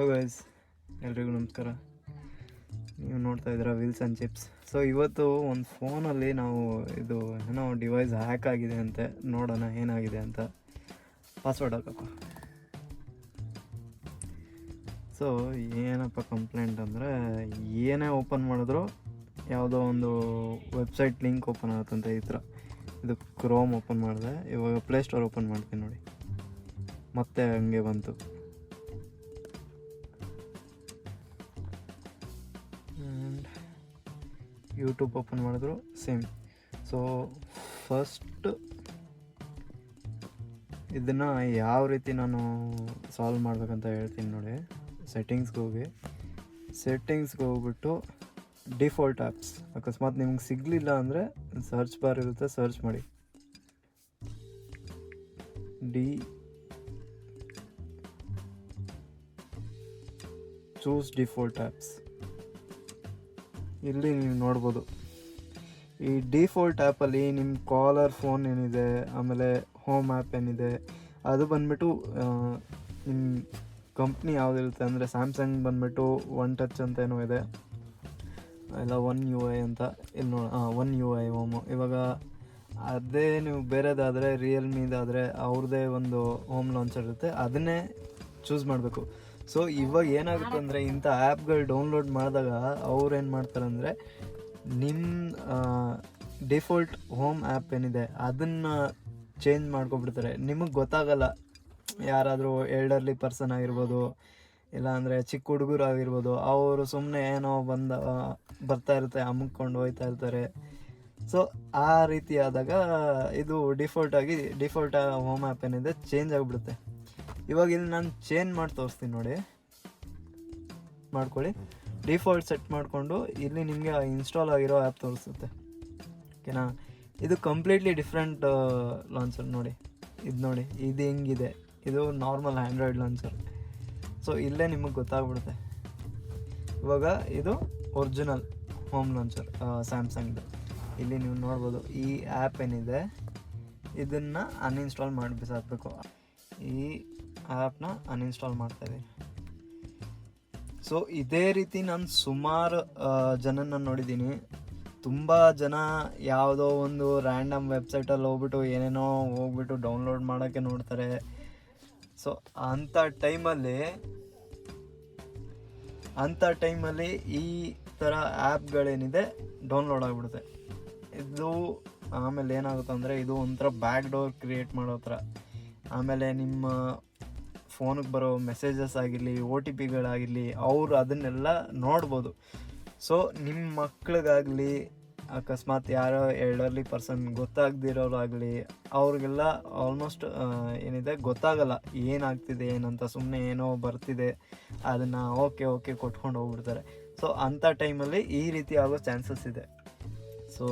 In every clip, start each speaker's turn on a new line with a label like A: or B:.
A: So guys, ಎಲ್ರಿಗೂ ನಮಸ್ಕಾರ. ನೀವು ನೋಡ್ತಾ ಇದ್ದೀರಾ ವೀಲ್ಸ್ ಆ್ಯಂಡ್ ಚಿಪ್ಸ್. ಸೊ ಇವತ್ತು ಒಂದು ಫೋನಲ್ಲಿ ನಾವು ಇದು ಏನೋ ಡಿವೈಸ್ ಹ್ಯಾಕ್ ಆಗಿದೆ ಅಂತೆ, ನೋಡೋಣ ಏನಾಗಿದೆ ಅಂತ. ಪಾಸ್ವರ್ಡ್ ಹಾಕಪ್ಪ. ಸೊ ಏನಪ್ಪ ಕಂಪ್ಲೇಂಟ್ ಅಂದರೆ, ಏನೇ ಓಪನ್ ಮಾಡಿದ್ರು ಯಾವುದೋ ಒಂದು ವೆಬ್ಸೈಟ್ ಲಿಂಕ್ ಓಪನ್ ಆಗುತ್ತಂತೆ. ಈ ಥರ ಇದು ಕ್ರೋಮ್ ಓಪನ್ ಮಾಡಿದೆ, ಇವಾಗ ಪ್ಲೇಸ್ಟೋರ್ ಓಪನ್ ಮಾಡ್ತೀನಿ ನೋಡಿ, ಮತ್ತೆ ಹಂಗೆ ಬಂತು. ಆ್ಯಂಡ್ ಯೂಟ್ಯೂಬ್ ಓಪನ್ ಮಾಡಿದ್ರು ಸೇಮ್. ಸೊ ಫಸ್ಟ್ ಇದನ್ನು ಯಾವ ರೀತಿ ನಾನು ಸಾಲ್ವ್ ಮಾಡ್ಬೇಕಂತ ಹೇಳ್ತೀನಿ ನೋಡಿ. ಸೆಟ್ಟಿಂಗ್ಸ್ಗೆ ಹೋಗ್ಬಿಟ್ಟು ಡಿಫಾಲ್ಟ್ ಆ್ಯಪ್ಸ್. ಅಕಸ್ಮಾತ್ ನಿಮ್ಗೆ ಸಿಗಲಿಲ್ಲ ಅಂದರೆ ಸರ್ಚ್ ಬಾರ್ ಇರುತ್ತೆ, ಸರ್ಚ್ ಮಾಡಿ ಚೂಸ್ ಡಿಫಾಲ್ಟ್ ಆ್ಯಪ್ಸ್. ಇಲ್ಲಿ ನೀವು ನೋಡ್ಬೋದು, ಈ ಡಿಫಾಲ್ಟ್ ಆ್ಯಪಲ್ಲಿ ನಿಮ್ಮ ಕಾಲರ್ ಫೋನ್ ಏನಿದೆ, ಆಮೇಲೆ ಹೋಮ್ ಆ್ಯಪ್ ಏನಿದೆ, ಅದು ಬಂದ್ಬಿಟ್ಟು ನಿಮ್ಮ ಕಂಪ್ನಿ ಯಾವುದಿರುತ್ತೆ ಅಂದರೆ ಸ್ಯಾಮ್ಸಂಗ್ ಬಂದ್ಬಿಟ್ಟು ಒನ್ ಟಚ್ ಅಂತ ಏನೋ ಇದೆ, ಇಲ್ಲ ಒನ್ ಯು ಐ ಅಂತ. ಇಲ್ಲಿ ಒನ್ ಯು ಐ ಹೋಮು. ಇವಾಗ ಅದೇ ನೀವು ಬೇರೆದಾದರೆ, ರಿಯಲ್ಮಿದಾದರೆ ಅವ್ರದ್ದೇ ಒಂದು ಹೋಮ್ ಲಾಂಚರ್ ಇರುತ್ತೆ, ಅದನ್ನೇ ಚೂಸ್ ಮಾಡಬೇಕು. ಸೊ ಇವಾಗ ಏನಾಗುತ್ತೆ ಅಂದರೆ, ಇಂಥ ಆ್ಯಪ್ಗಳು ಡೌನ್ಲೋಡ್ ಮಾಡಿದಾಗ ಅವ್ರು ಏನು ಮಾಡ್ತಾರೆ ಅಂದರೆ, ನಿಮ್ಮ ಡಿಫಾಲ್ಟ್ ಹೋಮ್ ಆ್ಯಪ್ ಏನಿದೆ ಅದನ್ನು ಚೇಂಜ್ ಮಾಡ್ಕೊಬಿಡ್ತಾರೆ. ನಿಮಗೆ ಗೊತ್ತಾಗಲ್ಲ. ಯಾರಾದರೂ ಎಲ್ಡರ್ಲಿ ಪರ್ಸನ್ ಆಗಿರ್ಬೋದು, ಇಲ್ಲಾಂದರೆ ಚಿಕ್ಕ ಹುಡುಗರು ಆಗಿರ್ಬೋದು, ಅವರು ಸುಮ್ಮನೆ ಏನೋ ಬರ್ತಾ ಇರುತ್ತೆ, ಅಮ್ಕೊಂಡು ಹೋಗ್ತಾ ಇರ್ತಾರೆ. ಸೊ ಆ ರೀತಿ ಆದಾಗ ಇದು ಡಿಫಾಲ್ಟ್ ಹೋಮ್ ಆ್ಯಪ್ ಏನಿದೆ ಚೇಂಜ್ ಆಗಿಬಿಡುತ್ತೆ. ಇವಾಗ ಇಲ್ಲಿ ನಾನು ಚೇಂಜ್ ಮಾಡಿ ತೋರಿಸ್ತೀನಿ ನೋಡಿ, ಮಾಡ್ಕೊಳ್ಳಿ. ಡಿಫಾಲ್ಟ್ ಸೆಟ್ ಮಾಡಿಕೊಂಡು ಇಲ್ಲಿ ನಿಮಗೆ ಇನ್ಸ್ಟಾಲ್ ಆಗಿರೋ ಆ್ಯಪ್ ತೋರಿಸುತ್ತೆ, ಓಕೆನಾ. ಇದು ಕಂಪ್ಲೀಟ್ಲಿ ಡಿಫ್ರೆಂಟ್ ಲಾಂಚರ್ ನೋಡಿ. ಇದು ನೋಡಿ, ಇದು ಹೆಂಗಿದೆ, ಇದು ನಾರ್ಮಲ್ ಆ್ಯಂಡ್ರಾಯ್ಡ್ ಲಾಂಚರ್. ಸೊ ಇಲ್ಲೇ ನಿಮಗೆ ಗೊತ್ತಾಗ್ಬಿಡುತ್ತೆ. ಇವಾಗ ಇದು ಒರಿಜಿನಲ್ ಹೋಮ್ ಲಾಂಚರ್ ಸ್ಯಾಮ್ಸಂಗ್ದು. ಇಲ್ಲಿ ನೀವು ನೋಡ್ಬೋದು, ಈ ಆ್ಯಪ್ ಏನಿದೆ ಇದನ್ನು ಅನ್ಇನ್ಸ್ಟಾಲ್ ಮಾಡಿ ಬಿಸಾಕಬೇಕು. ಈ ಆ್ಯಪ್ನ ಅನ್ಇನ್ಸ್ಟಾಲ್ ಮಾಡ್ತಾಯಿದ್ದೀನಿ. ಸೊ ಇದೇ ರೀತಿ ನಾನು ಸುಮಾರು ಜನನ ನೋಡಿದ್ದೀನಿ. ತುಂಬ ಜನ ಯಾವುದೋ ಒಂದು ರ್ಯಾಂಡಮ್ ವೆಬ್ಸೈಟಲ್ಲಿ ಹೋಗ್ಬಿಟ್ಟು ಡೌನ್ಲೋಡ್ ಮಾಡೋಕ್ಕೆ ನೋಡ್ತಾರೆ. ಸೊ ಅಂಥ ಟೈಮಲ್ಲಿ ಈ ಥರ ಆ್ಯಪ್ಗಳೇನಿದೆ ಡೌನ್ಲೋಡ್ ಆಗಿಬಿಡುತ್ತೆ. ಇದು ಆಮೇಲೆ ಏನಾಗುತ್ತೆ ಅಂದರೆ, ಇದು ಒಂಥರ ಬ್ಯಾಕ್ ಡೋರ್ ಕ್ರಿಯೇಟ್ ಮಾಡೋ ಥರ. ಆಮೇಲೆ ನಿಮ್ಮ ಫೋನಿಗೆ ಬರೋ ಮೆಸೇಜಸ್ ಆಗಿರಲಿ, OTPಗಳಾಗಿರಲಿ, ಅವರು ಅದನ್ನೆಲ್ಲ ನೋಡ್ಬೋದು. ಸೊ ನಿಮ್ಮ ಮಕ್ಳಿಗಾಗಲಿ, ಅಕಸ್ಮಾತ್ ಯಾರೋ ಎಲ್ಡರ್ಲಿ ಪರ್ಸನ್ ಗೊತ್ತಾಗದಿರೋರಾಗಲಿ, ಅವ್ರಿಗೆಲ್ಲ ಆಲ್ಮೋಸ್ಟ್ ಏನಿದೆ ಗೊತ್ತಾಗಲ್ಲ ಏನಾಗ್ತಿದೆ ಏನಂತ. ಸುಮ್ಮನೆ ಏನೋ ಬರ್ತಿದೆ, ಅದನ್ನು ಓಕೆ ಕೊಟ್ಕೊಂಡು ಹೋಗ್ಬಿಡ್ತಾರೆ. ಸೊ ಅಂಥ ಟೈಮಲ್ಲಿ ಈ ರೀತಿ ಆಗೋ ಚಾನ್ಸಸ್ ಇದೆ. ಸೊ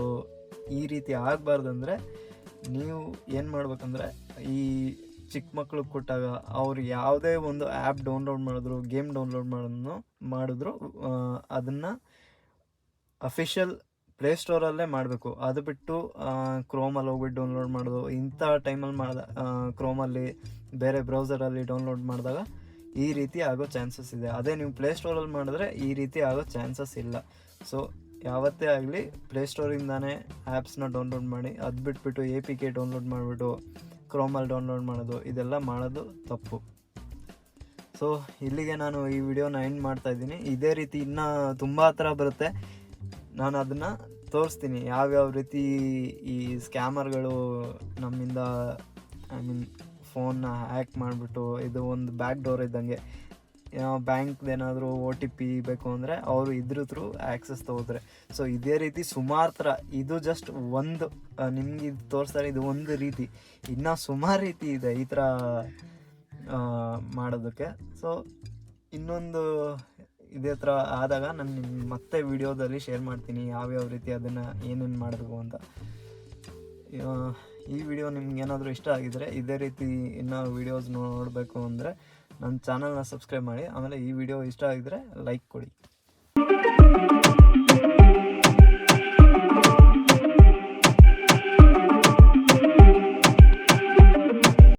A: ಈ ರೀತಿ ಆಗಬಾರ್ದಂದ್ರೆ ನೀವು ಏನು ಮಾಡ್ಬೇಕಂದ್ರೆ, ಈ ಚಿಕ್ಕ ಮಕ್ಳಿಗೆ ಕೊಟ್ಟಾಗ ಅವ್ರು ಯಾವುದೇ ಒಂದು ಆ್ಯಪ್ ಡೌನ್ಲೋಡ್ ಮಾಡಿದ್ರು, ಗೇಮ್ ಡೌನ್ಲೋಡ್ ಮಾಡಿದ್ರು ಅದನ್ನು ಅಫಿಷಿಯಲ್ ಪ್ಲೇಸ್ಟೋರಲ್ಲೇ ಮಾಡಬೇಕು. ಅದು ಬಿಟ್ಟು ಕ್ರೋಮಲ್ಲಿ ಹೋಗ್ಬಿಟ್ಟು ಡೌನ್ಲೋಡ್ ಮಾಡೋದು, ಇಂಥ ಟೈಮಲ್ಲಿ ಕ್ರೋಮಲ್ಲಿ ಬೇರೆ ಬ್ರೌಸರಲ್ಲಿ ಡೌನ್ಲೋಡ್ ಮಾಡಿದಾಗ ಈ ರೀತಿ ಆಗೋ ಚಾನ್ಸಸ್ ಇದೆ. ಅದೇ ನೀವು ಪ್ಲೇಸ್ಟೋರಲ್ಲಿ ಮಾಡಿದ್ರೆ ಈ ರೀತಿ ಆಗೋ ಚಾನ್ಸಸ್ ಇಲ್ಲ. ಸೊ ಯಾವತ್ತೇ ಆಗಲಿ ಪ್ಲೇಸ್ಟೋರಿಂದಾನೇ ಆ್ಯಪ್ಸ್ನ ಡೌನ್ಲೋಡ್ ಮಾಡಿ. ಅದು ಬಿಟ್ಬಿಟ್ಟು APK ಡೌನ್ಲೋಡ್ ಮಾಡಿಬಿಟ್ಟು ಕ್ರೋಮಲ್ಲಿ ಡೌನ್ಲೋಡ್ ಮಾಡೋದು, ಇದೆಲ್ಲ ಮಾಡೋದು ತಪ್ಪು. ಸೊ ಇಲ್ಲಿಗೆ ನಾನು ಈ ವಿಡಿಯೋನ ಎಂಡ್ ಮಾಡ್ತಾಯಿದ್ದೀನಿ. ಇದೇ ರೀತಿ ಇನ್ನೂ ತುಂಬ ಥರ ಬರುತ್ತೆ, ನಾನು ಅದನ್ನು ತೋರಿಸ್ತೀನಿ. ಯಾವ್ಯಾವ ರೀತಿ ಈ ಸ್ಕ್ಯಾಮರ್ಗಳು ನಮ್ಮಿಂದ ಫೋನ್ನ ಹ್ಯಾಕ್ ಮಾಡಿಬಿಟ್ಟು, ಇದು ಒಂದು ಬ್ಯಾಕ್ ಡೋರ್ ಇದ್ದಂಗೆ. ಬ್ಯಾಂಕ್ದೇನಾದರೂ OTP ಬೇಕು ಅಂದರೆ ಅವರು ಇದ್ರ ಥ್ರೂ ಆ್ಯಕ್ಸಸ್ ತೊಗೋತಾರೆ. ಸೊ ಇದೇ ರೀತಿ ಸುಮಾರು ಥರ. ಇದು ಜಸ್ಟ್ ಒಂದು ನಿಮ್ಗೆ ಇದು ತೋರಿಸ್ತಾರೆ, ಇದು ಒಂದು ರೀತಿ. ಇನ್ನೂ ಸುಮಾರು ರೀತಿ ಇದೆ ಈ ಥರ ಮಾಡೋದಕ್ಕೆ. ಸೊ ಇನ್ನೊಂದು ಇದೇ ಥರ ಆದಾಗ ನಾನು ನಿಮ್ಗೆ ಮತ್ತೆ ವಿಡಿಯೋದಲ್ಲಿ ಶೇರ್ ಮಾಡ್ತೀನಿ ಯಾವ್ಯಾವ ರೀತಿ ಅದನ್ನು ಏನೇನು ಮಾಡಬೇಕು ಅಂತ. ಈ ವಿಡಿಯೋ ನಿಮ್ಗೆ ಏನಾದರೂ ಇಷ್ಟ ಆಗಿದರೆ, ಇದೇ ರೀತಿ ಇನ್ನೂ ವೀಡಿಯೋಸ್ ನೋಡಬೇಕು ಅಂದರೆ ನನ್ನ ಚಾನಲ್ನ ಸಬ್ಸ್ಕ್ರೈಬ್ ಮಾಡಿ. ಆಮೇಲೆ ಈ ವಿಡಿಯೋ ಇಷ್ಟ ಆಗಿದರೆ ಲೈಕ್ ಕೊಡಿ.